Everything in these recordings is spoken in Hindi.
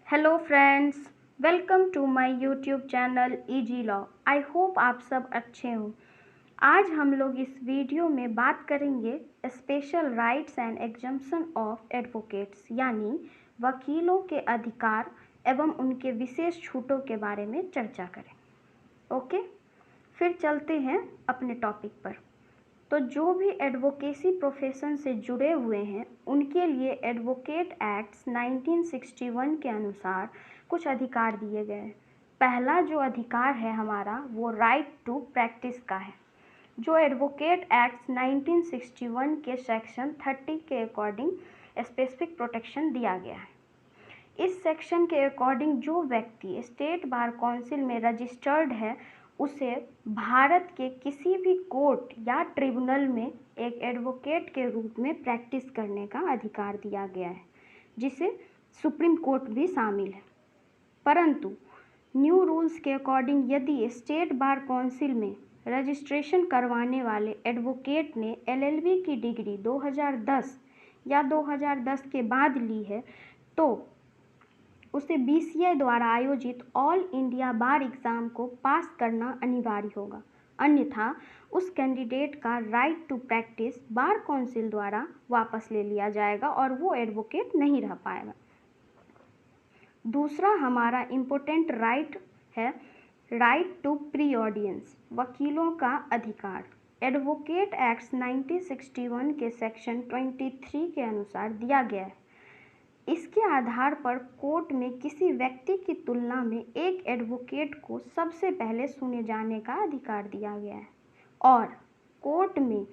Hello friends, welcome to my YouTube channel easy law. I hope आप सब अच्छे हों। आज हम लोग इस वीडियो में बात करेंगे special rights and exemption of advocates, यानी वकीलों के अधिकार एवं उनके विशेष छूटों के बारे में चर्चा करें। ओके, फिर चलते हैं अपने टॉपिक पर। तो जो भी एडवोकेसी प्रोफेशन से जुड़े हुए हैं उनके लिए एडवोकेट एक्ट्स 1961 के अनुसार कुछ अधिकार दिए गए हैं। पहला जो अधिकार है हमारा वो राइट टू प्रैक्टिस का है, जो एडवोकेट एक्ट्स 1961 के सेक्शन 30 के अकॉर्डिंग स्पेसिफिक प्रोटेक्शन दिया गया है। इस सेक्शन के अकॉर्डिंग जो व्यक्ति स्टेट बार काउंसिल में रजिस्टर्ड है उसे भारत के किसी भी कोर्ट या ट्रिब्यूनल में एक एडवोकेट के रूप में प्रैक्टिस करने का अधिकार दिया गया है, जिसे सुप्रीम कोर्ट भी शामिल है। परंतु न्यू रूल्स के अकॉर्डिंग यदि स्टेट बार काउंसिल में रजिस्ट्रेशन करवाने वाले एडवोकेट ने LLB की डिग्री 2010 या 2010 के बाद ली है तो उसे BCI द्वारा आयोजित ऑल इंडिया बार एग्ज़ाम को पास करना अनिवार्य होगा, अन्यथा उस कैंडिडेट का right to practise bar council द्वारा वापस ले लिया जाएगा और वो एडवोकेट नहीं रह पाएगा। दूसरा हमारा इम्पोर्टेंट राइट है राइट टू प्री ऑडियंस, वकीलों का अधिकार। एडवोकेट एक्ट्स 1961 के सेक्शन 23 के अनुसार दिया गया है। इसके आधार पर कोर्ट में किसी व्यक्ति की तुलना में एक एडवोकेट को सबसे पहले सुने जाने का अधिकार दिया गया है और कोर्ट में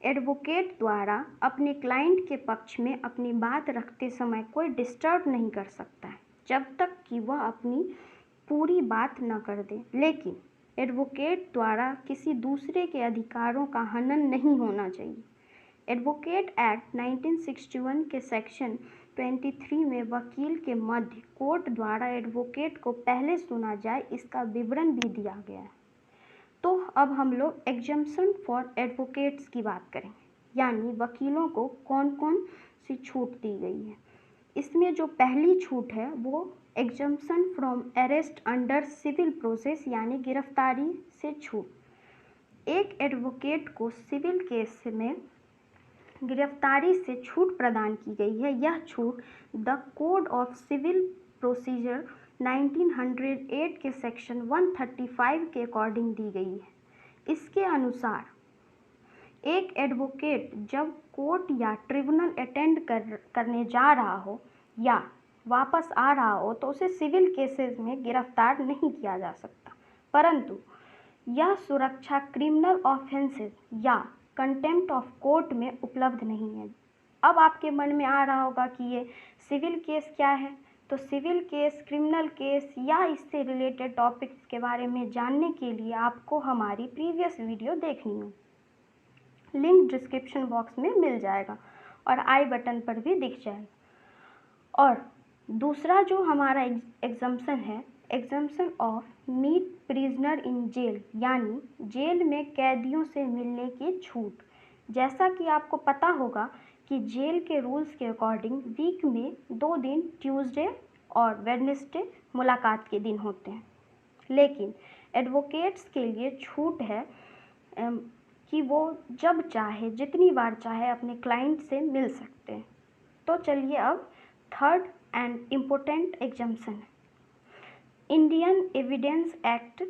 एडवोकेट द्वारा अपने क्लाइंट के पक्ष में अपनी बात रखते समय कोई डिस्टर्ब नहीं कर सकता है जब तक कि वह अपनी पूरी बात न कर दे। लेकिन एडवोकेट द्वारा किसी दूसरे के अधिकारों का हनन नहीं होना चाहिए। एडवोकेट एक्ट 1961 के सेक्शन 23 में वकील के मध्य कोर्ट द्वारा एडवोकेट को पहले सुना जाए इसका विवरण भी दिया गया है। तो अब हम लोग एग्जम्पशन फॉर एडवोकेट्स की बात करें, यानी वकीलों को कौन कौन सी छूट दी गई है। इसमें जो पहली छूट है वो exemption from arrest under civil process, यानी गिरफ्तारी से छूट। एक एडवोकेट को सिविल केस में गिरफ्तारी से छूट प्रदान की गई है। यह छूट the code of civil procedure 1908 के सेक्शन 135 के अकॉर्डिंग दी गई है। इसके अनुसार एक एडवोकेट जब कोर्ट या ट्रिब्यूनल अटेंड करने जा रहा हो या वापस आ रहा हो तो उसे सिविल केसेस में गिरफ्तार नहीं किया जा सकता, परंतु यह सुरक्षा क्रिमिनल ऑफेंसेस या कंटेम्प्ट ऑफ कोर्ट में उपलब्ध नहीं है। अब आपके मन में आ रहा होगा कि ये सिविल केस क्या है, तो सिविल केस, क्रिमिनल केस या इससे रिलेटेड टॉपिक्स के बारे में जानने के लिए आपको हमारी प्रीवियस वीडियो देखनी है। लिंक डिस्क्रिप्शन बॉक्स में मिल जाएगा और आई बटन पर भी दिख जाएगा। और दूसरा जो हमारा एग्जम्पशन है, exemption of meet prisoner in jail, यानी जेल में कैदियों से मिलने की छूट। जैसा कि आपको पता होगा कि जेल के रूल्स के अकॉर्डिंग वीक में 2 दिन ट्यूसडे और वेडनेसडे मुलाकात के दिन होते हैं, लेकिन एडवोकेट्स के लिए छूट है कि वो जब चाहे, जितनी बार चाहे अपने क्लाइंट से मिल सकते हैं। तो चलिए अब थर्ड एंड इम्पोर्टेंट एग्जम्पशन है इंडियन एविडेंस एक्ट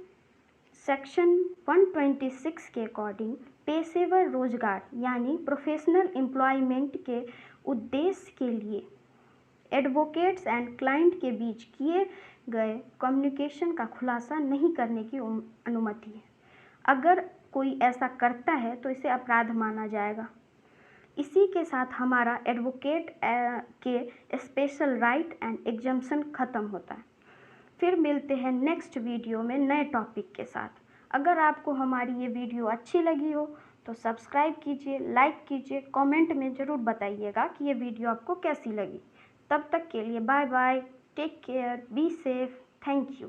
सेक्शन 126 के अकॉर्डिंग पेशेवर रोजगार यानी प्रोफेशनल एम्प्लॉयमेंट के उद्देश्य के लिए एडवोकेट्स एंड क्लाइंट के बीच किए गए कम्युनिकेशन का खुलासा नहीं करने की अनुमति है। अगर कोई ऐसा करता है तो इसे अपराध माना जाएगा। इसी के साथ हमारा एडवोकेट के स्पेशल राइट एंड एग्जम्पशन ख़त्म होता है। फिर मिलते हैं नेक्स्ट वीडियो में नए टॉपिक के साथ। अगर आपको हमारी ये वीडियो अच्छी लगी हो तो सब्सक्राइब कीजिए, लाइक कीजिए, कमेंट में ज़रूर बताइएगा कि ये वीडियो आपको कैसी लगी। तब तक के लिए bye bye, take care, be safe, thank you.